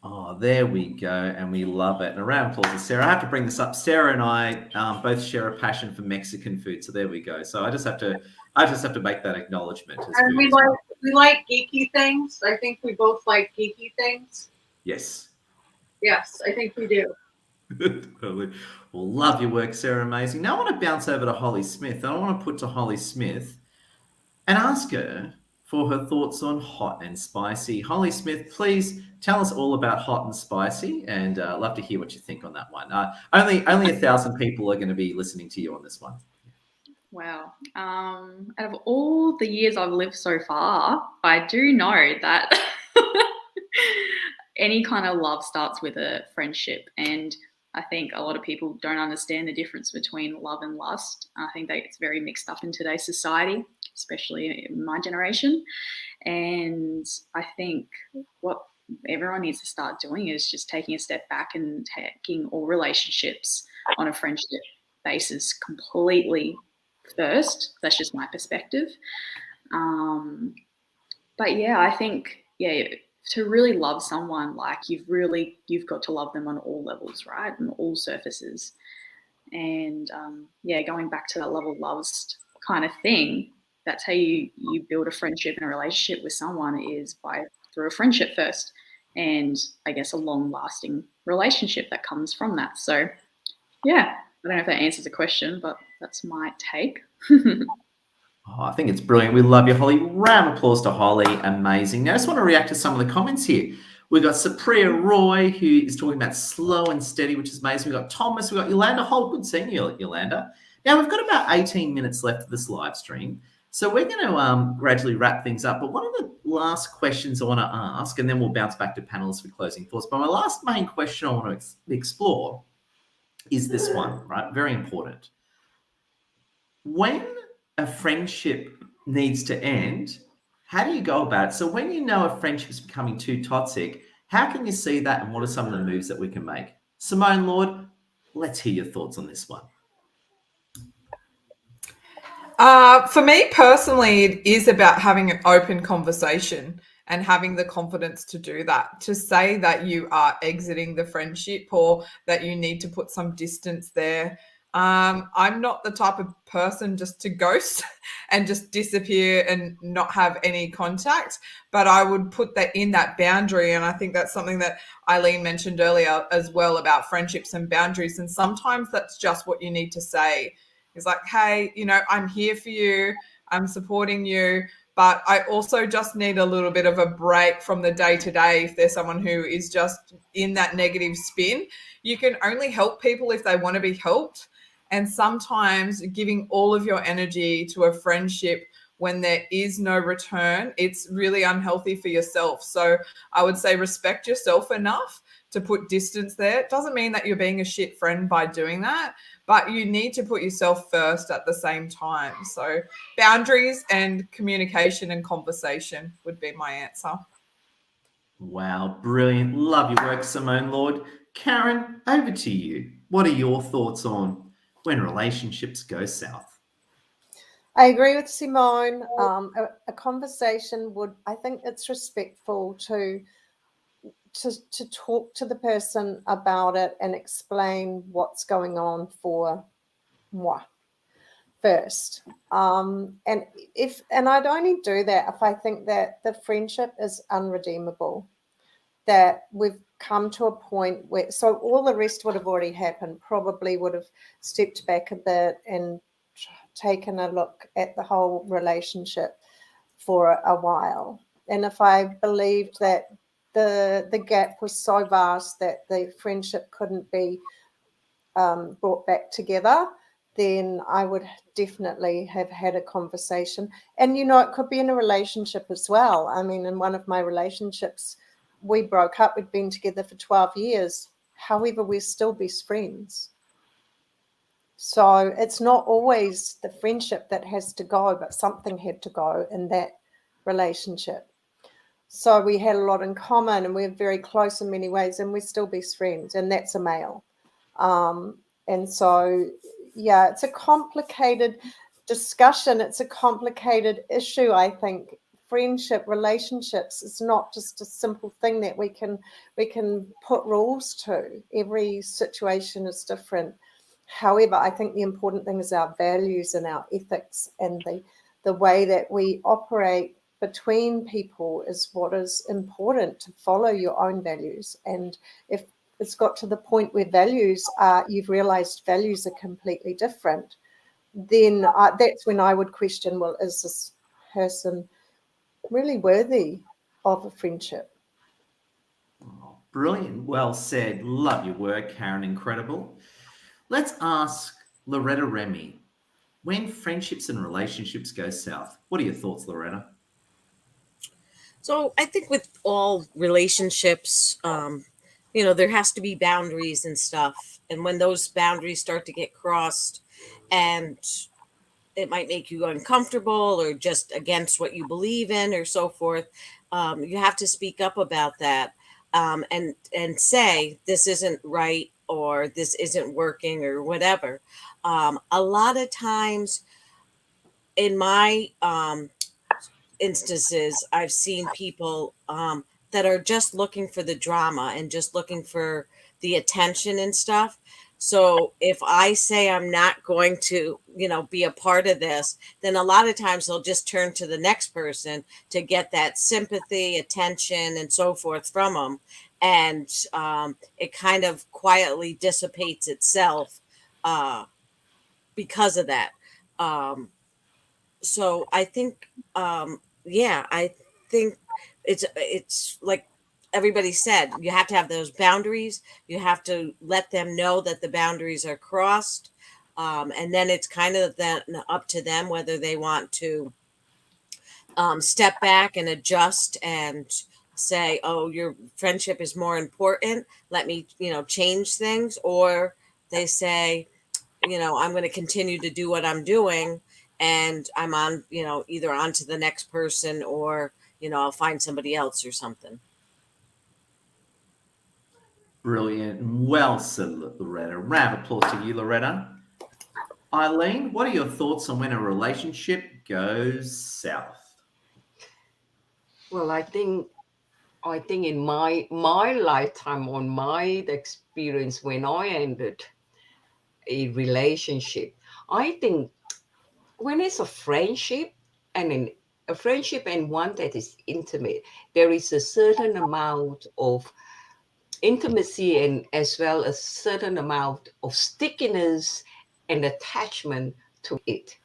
Oh, there we go, and we love it. And a round of applause to Sarah. I have to bring this up. Sarah and I both share a passion for Mexican food, so there we go. So I just have to make that acknowledgement. And we like geeky things. I think we both like geeky things. Yes. Yes, I think we do. Totally. Well, love your work, Sarah. Amazing. Now I want to bounce over to Holly Smith. And I want to put to Holly Smith and ask her for her thoughts on hot and spicy. Holly Smith, please tell us all about hot and spicy, and love to hear what you think on that one. Only 1,000 people are going to be listening to you on this one. Wow. Out of all the years I've lived so far, I do know that any kind of love starts with a friendship. And I think a lot of people don't understand the difference between love and lust. I think that it's very mixed up in today's society, especially in my generation. And I think what everyone needs to start doing is just taking a step back and taking all relationships on a friendship basis completely first. That's just my perspective. But yeah, I think, to really love someone, like you've got to love them on all levels, right? On all surfaces. And going back to that love of lust kind of thing, that's how you build a friendship and a relationship with someone, is through a friendship first. And I guess a long lasting relationship that comes from that. So yeah, I don't know if that answers the question, but that's my take. Oh, I think it's brilliant. We love you, Holly. Round of applause to Holly. Amazing. Now, I just want to react to some of the comments here. We've got Supriya Roy, who is talking about slow and steady, which is amazing. We've got Thomas. We've got Yolanda Holt. Good seeing you, Yolanda. Now, we've got about 18 minutes left of this live stream. So we're going to gradually wrap things up. But one of the last questions I want to ask, and then we'll bounce back to panelists for closing thoughts. But my last main question I want to explore is this one, right? Very important. When a friendship needs to end, how do you go about it? So when you know a friendship is becoming too toxic, how can you see that, and what are some of the moves that we can make? Simone Lord, let's hear your thoughts on this one. For me personally, it is about having an open conversation and having the confidence to do that, to say that you are exiting the friendship or that you need to put some distance there. I'm not the type of person just to ghost and just disappear and not have any contact, but I would put that in that boundary. And I think that's something that Eileen mentioned earlier as well, about friendships and boundaries. And sometimes that's just what you need to say. It's like, hey, I'm here for you. I'm supporting you. But I also just need a little bit of a break from the day to day. If there's someone who is just in that negative spin, you can only help people if they want to be helped. And sometimes giving all of your energy to a friendship when there is no return, it's really unhealthy for yourself. So I would say respect yourself enough to put distance there. It doesn't mean that you're being a shit friend by doing that, but you need to put yourself first at the same time. So boundaries and communication and conversation would be my answer. Wow, brilliant. Love your work, Simone Lord. Karen, over to you. What are your thoughts on when relationships go south? I agree with Simone. A conversation I think it's respectful to talk to the person about it and explain what's going on for moi first. And I'd only do that if I think that the friendship is unredeemable, that we've come to a point where, so all the rest would have already happened, probably would have stepped back a bit and taken a look at the whole relationship for a while. And if I believed that the gap was so vast that the friendship couldn't be brought back together, then I would definitely have had a conversation. And, it could be in a relationship as well. I mean, in one of my relationships, we broke up. We'd been together for 12 years. However, we're still best friends. So it's not always the friendship that has to go, but something had to go in that relationship. So we had a lot in common and we're very close in many ways, and we're still best friends, and that's a male. And so, yeah, it's a complicated discussion. It's a complicated issue, I think. Friendship, relationships, it's not just a simple thing that we can put rules to. Every situation is different. However, I think the important thing is our values and our ethics, and the way that we operate between people is what is important, to follow your own values. And if it's got to the point where you've realized values are completely different, then that's when I would question, well, is this person really worthy of a friendship? Oh, brilliant. Well said. Love your work, Karen. Incredible. Let's ask Loretta Remy, when friendships and relationships go south, what are your thoughts, Loretta? So I think with all relationships, there has to be boundaries and stuff. And when those boundaries start to get crossed and it might make you uncomfortable or just against what you believe in or so forth, you have to speak up about that, and say, this isn't right or this isn't working or whatever. A lot of times in my instances, I've seen people that are just looking for the drama and just looking for the attention and stuff. So if I say I'm not going to, be a part of this, then a lot of times they'll just turn to the next person to get that sympathy, attention, and so forth from them. And it kind of quietly dissipates itself because of that. So I think, I think it's like everybody said, you have to have those boundaries. You have to let them know that the boundaries are crossed. And then it's kind of then up to them whether they want to step back and adjust and say, oh, your friendship is more important. Let me, change things. Or they say, I'm going to continue to do what I'm doing, and I'm on, either on to the next person, or, I'll find somebody else or something. Brilliant. Well said, Loretta. Round of applause to you, Loretta. Eileen, what are your thoughts on when a relationship goes south? Well, I think in my lifetime, on my experience, when I ended a relationship, I think when it's a friendship and one that is intimate, there is a certain amount of intimacy and as well as certain amount of stickiness and attachment to it.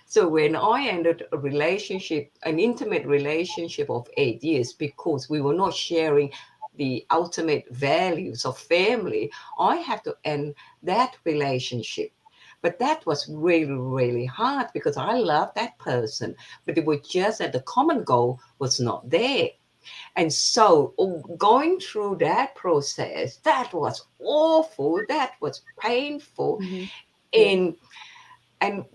So when I ended an intimate relationship of 8 years, because we were not sharing the ultimate values of family, I had to end that relationship. But that was really, really hard because I loved that person, but it was just that the common goal was not there. And so going through that process, that was awful, that was painful. Mm-hmm. And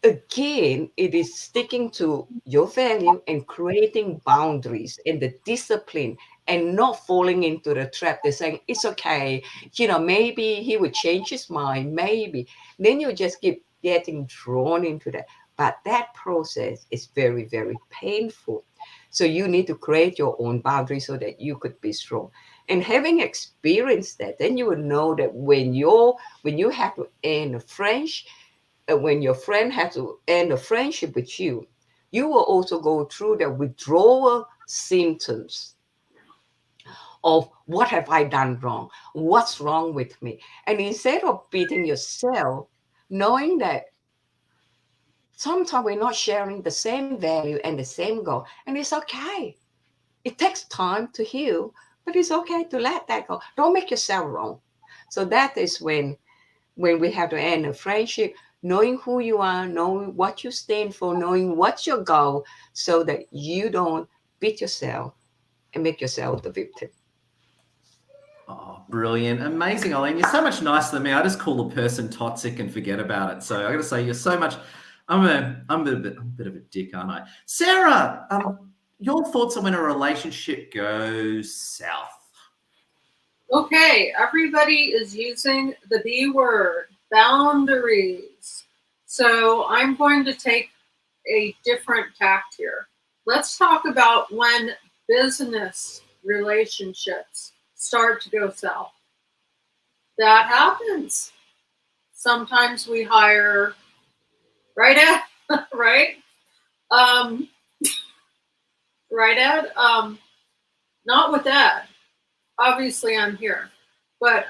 again, it is sticking to your value and creating boundaries and the discipline and not falling into the trap. They're saying, it's okay, maybe he would change his mind, maybe. Then you just keep getting drawn into that. But that process is very, very painful. So you need to create your own boundaries so that you could be strong. And having experienced that, then you would know that when you have to end a friendship, when your friend has to end a friendship with you, you will also go through the withdrawal symptoms of what have I done wrong? What's wrong with me? And instead of beating yourself, knowing that Sometimes we're not sharing the same value and the same goal, and it's okay. It takes time to heal, but it's okay to let that go. Don't make yourself wrong. So that is when we have to end a friendship, knowing who you are, knowing what you stand for, knowing what's your goal, so that you don't beat yourself and make yourself the victim. Oh, brilliant. Amazing, Eileen. You're so much nicer than me. I just call a person toxic and forget about it. So I got to say, you're so much. I'm a bit of a dick, aren't I? Sarah, your thoughts on when a relationship goes south? Okay, everybody is using the B word, boundaries. So I'm going to take a different tact here. Let's talk about when business relationships start to go south. That happens. Sometimes we hire, right, Ed? Right? Right, Ed? Not with Ed. Obviously, I'm here. But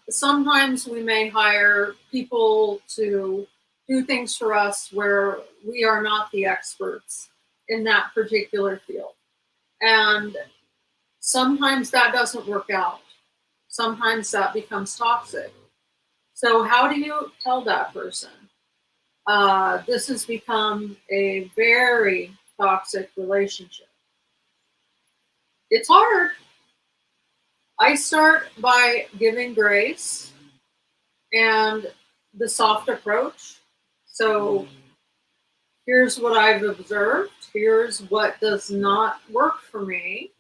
sometimes we may hire people to do things for us where we are not the experts in that particular field. And sometimes that doesn't work out. Sometimes that becomes toxic. So how do you tell that person? This has become a very toxic relationship. It's hard. I start by giving grace and the soft approach. So here's what I've observed. Here's what does not work for me.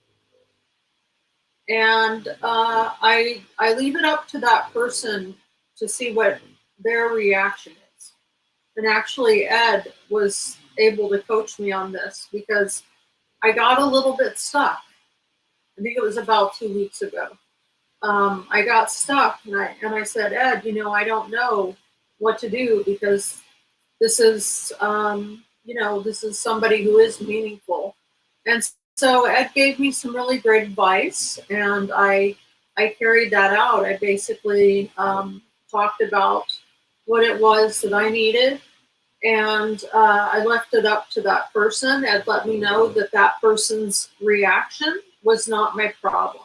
And I leave it up to that person to see what their reaction is. And actually, Ed was able to coach me on this because I got a little bit stuck. I think it was about 2 weeks ago. I got stuck and I said, Ed, I don't know what to do because this is, this is somebody who is meaningful. And so Ed gave me some really great advice and I carried that out. I basically talked about what it was that I needed and I left it up to that person. Ed let me know that that person's reaction was not my problem.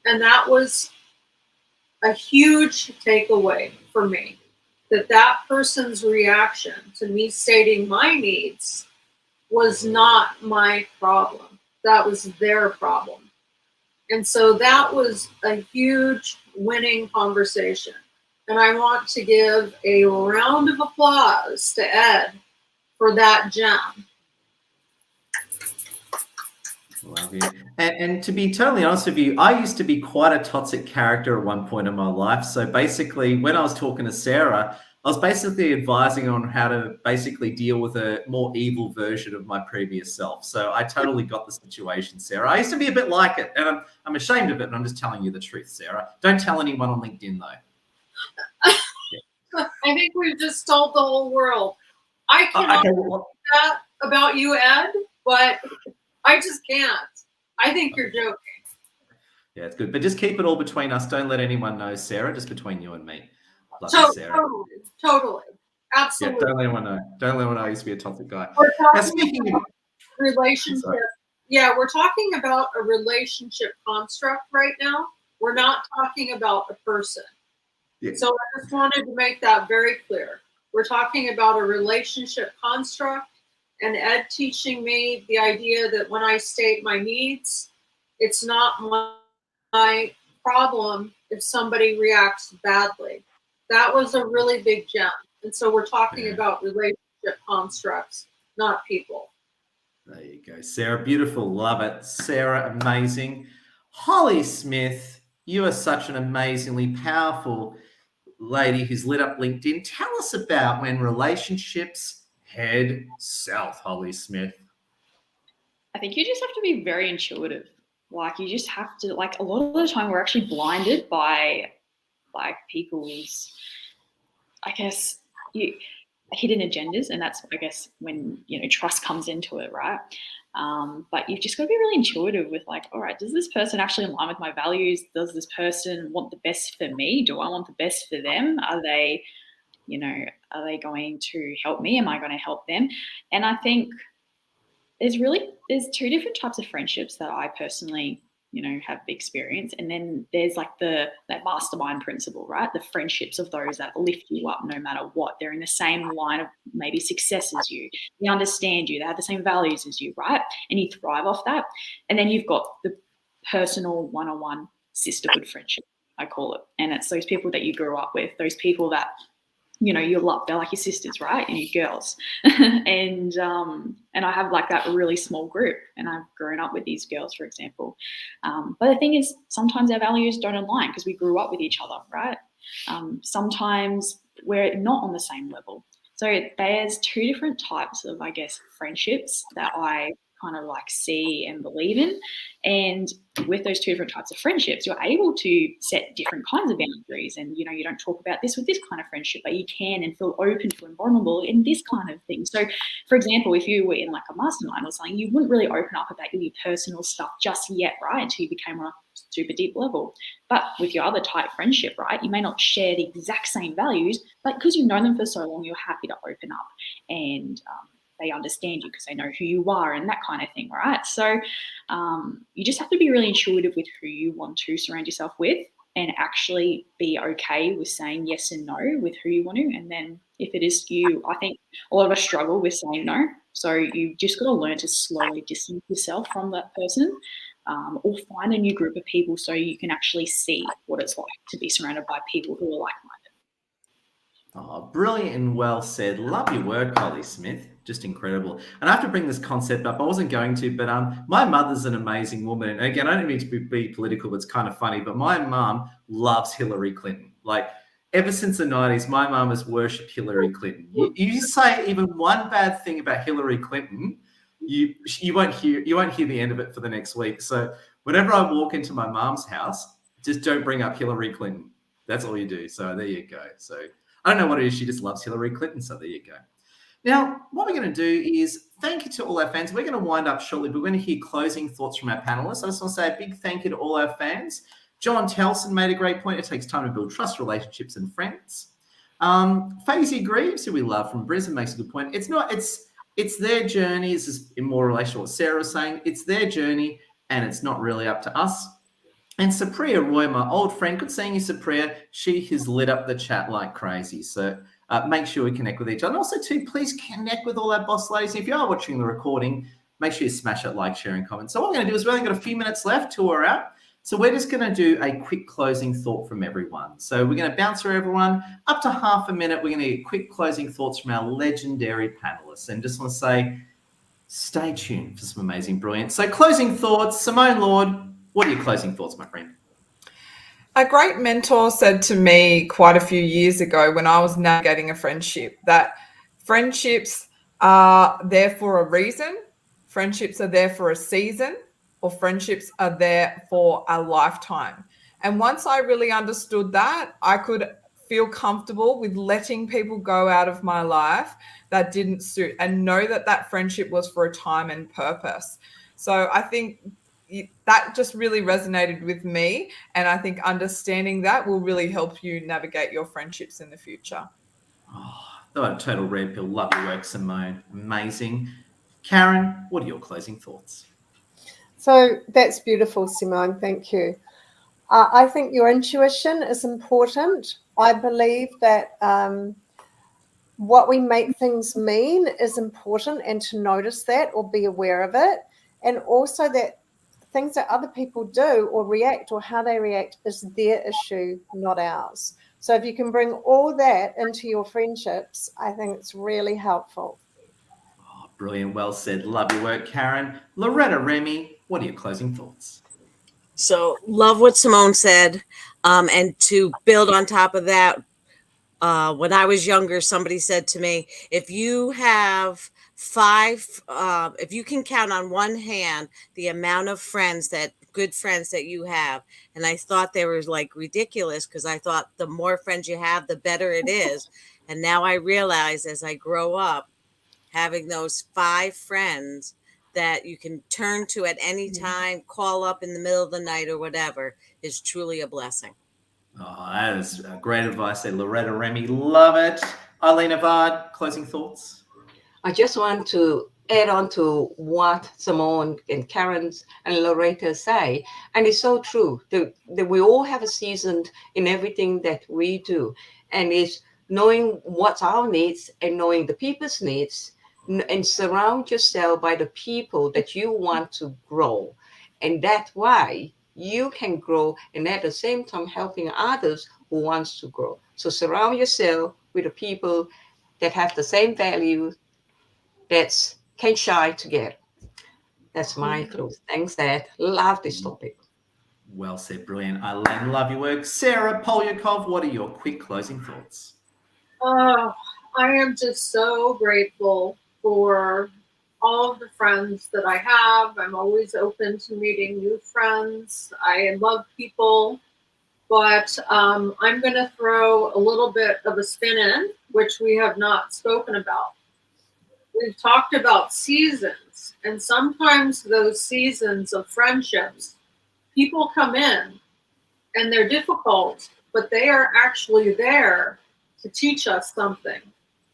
And that was a huge takeaway for me, that person's reaction to me stating my needs was not my problem. That was their problem. And so that was a huge winning conversation. And I want to give a round of applause to Ed for that gem. Love you. And to be totally honest with you, I used to be quite a toxic character at one point in my life. So basically, when I was talking to Sarah, I was basically advising on how to basically deal with a more evil version of my previous self. So I totally got the situation, Sarah. I used to be a bit like it, and I'm ashamed of it, and I'm just telling you the truth, Sarah. Don't tell anyone on LinkedIn, though. I think we've just told the whole world. I cannot say that about you, Ed, but I just can't. I think you're joking. Yeah, it's good. But just keep it all between us. Don't let anyone know, Sarah, just between you and me. Love you, Sarah. Totally. Absolutely. Yeah, don't let anyone know. Don't let anyone know I used to be a toxic guy. We're Now, talking speaking about relationship. Yeah, we're talking about a relationship construct right now. We're not talking about a person. Yeah. So I just wanted to make that very clear. We're talking about a relationship construct, and Ed teaching me the idea that when I state my needs, it's not my problem if somebody reacts badly. That was a really big gem. And so we're talking about relationship constructs, not people. There you go, Sarah. Beautiful. Love it. Sarah, amazing. Holly Smith, you are such an amazingly powerful lady who's lit up LinkedIn. Tell us about when relationships head south, Holly Smith. I think you just have to be very intuitive. Like you just have to, like a lot of the time we're actually blinded by like people's, I guess, hidden agendas. And that's, I guess, when, trust comes into it, right? But you've just got to be really intuitive with like, all right, does this person actually align with my values? Does this person want the best for me? Do I want the best for them? Are they You know, are they going to help me? Am I going to help them? And I think there's two different types of friendships that I personally, you know, have experienced. And then there's like that mastermind principle, right? The friendships of those that lift you up no matter what. They're in the same line of maybe success as you. They understand you. They have the same values as you, right? And you thrive off that. And then you've got the personal one-on-one sisterhood friendship, I call it. And it's those people that you grew up with, those people that, you know, you love. They're like your sisters, right? And your girls. and I have like that really small group, and I've grown up with these girls, for example. But the thing is, sometimes our values don't align because we grew up with each other, right? Sometimes we're not on the same level. So there's two different types of, I guess, friendships that I kind of like see and believe in. And with those two different types of friendships, you're able to set different kinds of boundaries. And, you know, you don't talk about this with this kind of friendship, but you can and feel open to and vulnerable in this kind of thing. So, for example, if you were in like a mastermind or something, you wouldn't really open up about your personal stuff just yet, right? Until you became on a super deep level. But with your other type friendship, right, you may not share the exact same values, but because you've known them for so long, you're happy to open up, and they understand you because they know who you are and that kind of thing, right? So you just have to be really intuitive with who you want to surround yourself with, and actually be okay with saying yes and no with who you want to. And then if it is you, I think a lot of us struggle with saying no. So you just got to learn to slowly distance yourself from that person, or find a new group of people so you can actually see what it's like to be surrounded by people who are like-minded. Oh, brilliant and well said. Love your work, Holly Smith. Just incredible. And I have to bring this concept up. I wasn't going to, but my mother's an amazing woman. And again, I don't mean to be political, but it's kind of funny, but my mum loves Hillary Clinton. Like, ever since the 90s, my mum has worshipped Hillary Clinton. You say even one bad thing about Hillary Clinton, you won't hear the end of it for the next week. So whenever I walk into my mum's house, just don't bring up Hillary Clinton. That's all you do. So there you go. So I don't know what it is. She just loves Hillary Clinton. So there you go. Now, what we're going to do is thank you to all our fans. We're going to wind up shortly, but we're going to hear closing thoughts from our panelists. I just want to say a big thank you to all our fans. John Telson made a great point. It takes time to build trust, relationships, and friends. Faisy Greaves, who we love from Brisbane, makes a good point. It's their journey. This is in more relation to what Sarah was saying. It's their journey, and it's not really up to us. And Supriya Roy, my old friend, good seeing you, Supriya. She has lit up the chat like crazy. So make sure we connect with each other. And also, too, please connect with all our boss ladies. If you are watching the recording, make sure you smash that like, share, and comment. So what we're going to do is we've only got a few minutes left to we're out. So we're just going to do a quick closing thought from everyone. So we're going to bounce through everyone up to half a minute. We're going to get quick closing thoughts from our legendary panelists. And just want to say, stay tuned for some amazing brilliance. So closing thoughts, Simone Lord, what are your closing thoughts, my friend? A great mentor said to me quite a few years ago when I was navigating a friendship that friendships are there for a reason, friendships are there for a season, or friendships are there for a lifetime. And once I really understood that, I could feel comfortable with letting people go out of my life that didn't suit, and know that that friendship was for a time and purpose. So I think that just really resonated with me. And I think understanding that will really help you navigate your friendships in the future. Oh, a total red pill. Love your work, Simone. Amazing. Karen, what are your closing thoughts? So that's beautiful, Simone. Thank you. I think your intuition is important. I believe that what we make things mean is important, and to notice that or be aware of it. And also that things that other people do or react, or how they react, is their issue, not ours. So if you can bring all that into your friendships, I think it's really helpful. Oh, brilliant. Well said. Love your work, Karen. Loretta Remy, what are your closing thoughts? So love what Simone said. And to build on top of that, when I was younger, somebody said to me, if you have if you can count on one hand the amount of good friends that you have. And I thought they were like ridiculous, because I thought the more friends you have, the better it is. And now I realize, as I grow up, having those 5 friends that you can turn to at any time, call up in the middle of the night or whatever, is truly a blessing. Oh, that is great advice there, Loretta Remy. Love it. Eileen Avard, closing thoughts? I just want to add on to what Simone and Karen and Loretta say. And it's so true that we all have a season in everything that we do. And it's knowing what's our needs and knowing the people's needs, and surround yourself by the people that you want to grow. And that's why you can grow, and at the same time helping others who wants to grow. So surround yourself with the people that have the same value, that can shine together. That's my close. Thanks, Ed. Love this topic. Well said, brilliant. Eileen, love your work. Sarah Polyakov, what are your quick closing thoughts? Oh, I am just so grateful for all of the friends that I have. I'm always open to meeting new friends. I love people, but I'm going to throw a little bit of a spin in, which we have not spoken about. We've talked about seasons, and sometimes those seasons of friendships, people come in and they're difficult, but they are actually there to teach us something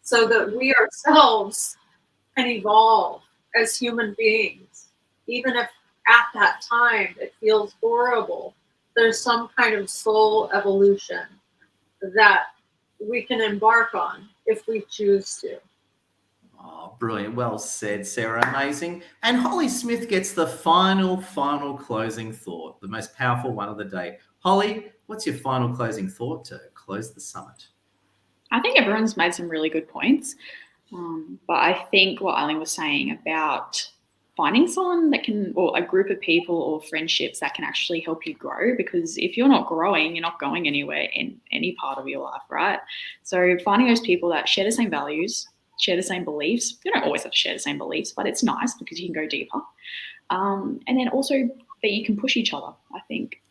so that we ourselves can evolve as human beings. Even if at that time it feels horrible, there's some kind of soul evolution that we can embark on if we choose to. Oh, brilliant. Well said, Sarah. Amazing. And Holly Smith gets the final closing thought, the most powerful one of the day. Holly, what's your final closing thought to close the summit? I think everyone's made some really good points. But I think what Eileen was saying about finding someone that can, or a group of people or friendships that can actually help you grow, because if you're not growing, you're not going anywhere in any part of your life, right? So finding those people that share the same values, share the same beliefs. You don't always have to share the same beliefs, but it's nice because you can go deeper. And then also that you can push each other. I think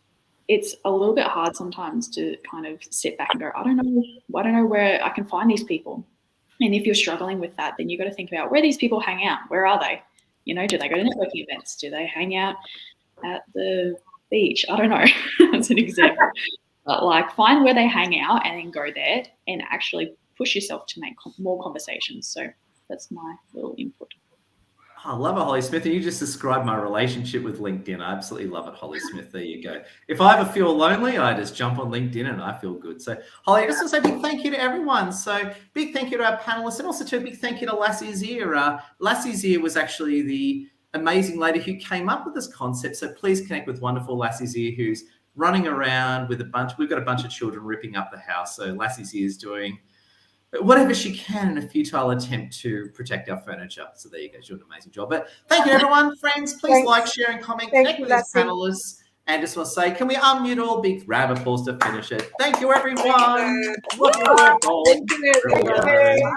it's a little bit hard sometimes to kind of sit back and go, I don't know where I can find these people. And if you're struggling with that, then you've got to think about where these people hang out. Where are they? You know, do they go to networking events? Do they hang out at the beach? I don't know. That's an example. But like find where they hang out and then go there and actually push yourself to make more conversations. So that's my little input. I love it, Holly Smith. And you just described my relationship with LinkedIn. I absolutely love it, Holly Smith. There you go. If I ever feel lonely, I just jump on LinkedIn and I feel good. So, Holly, I just want to say a big thank you to everyone. So, big thank you to our panelists, and also to a big thank you to Lassie Zier. Lassie Zier was actually the amazing lady who came up with this concept. So please connect with wonderful Lassie Zier, who's running around with we've got a bunch of children ripping up the house. So Lassie Zier is doing whatever she can in a futile attempt to protect our furniture. So there you go. She's doing an amazing job. But thank you, everyone. Friends, please Thanks. like, share, and comment. Thank Connect you, with these Lassie. panelists. And just want to say, can we unmute all? Big round of applause to finish it. Thank you, everyone. Thank you. Love your work, all. Thank you, everyone. Brilliant.